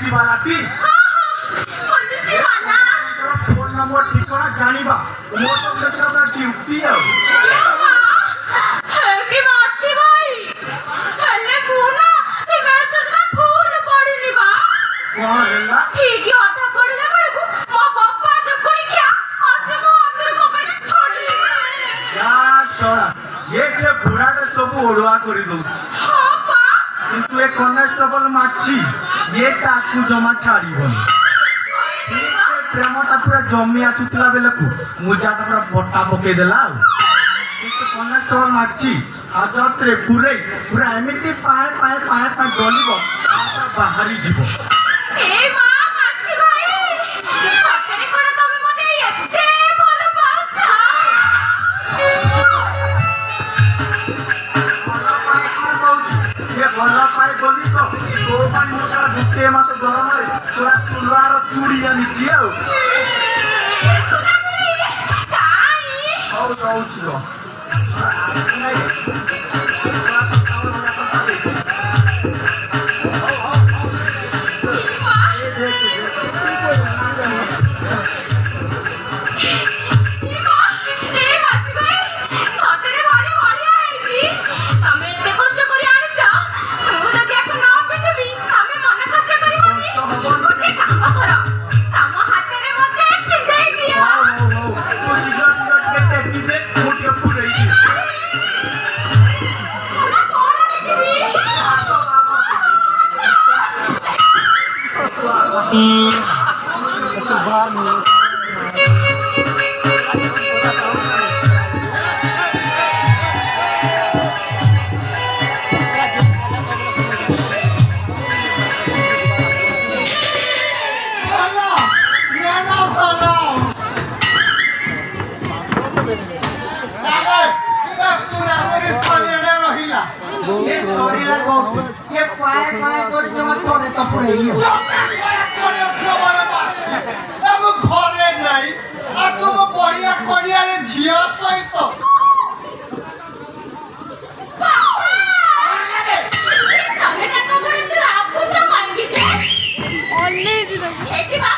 police वाला T police वाला phone number ठिकाना जानिबा मोर तो हमरा ड्यूटी है कि माची भाई हल्ले पूना से मैसेज में फूल पड़नी बा कहां लेला ठीक है आधा पड़ले बड़े को मां पापा जो करी क्या आज मो अंदर को पहले छोड़ दे यार छोड़ा ये से बुढ़ा के सब ओलवा करी दउची हां पा किंतु ए कॉन्स्टेबल माची ये ताकू जमा छाड़ीबनी प्रेमटा पूरा जमी आसुतला बेलकू मुजाटा पूरा बट्टा पके देला किंतु कॉन्स्टेबल माची आजत्रे पूरा एमिति पाए डलिब बाहरी जीव ए मां माची भाई सतरे कोन तमे मते एते भल पाउछा ये भला पाए बोली तो दो पानी मुसा दुते मास गरम रे पूरा सुलवार चूड़ी आनिछि आ सुना रे काई हौ जाउछिलो ये सोरीला गोपी ये पाए कोरी जमा तोरे तो पूरे ही है हम घरे नहीं आ तुम बढ़िया करिया रे झिया सहित तमे ताको बरे तोरा पुत्र मांगी जे ओले दिनो हेटी बा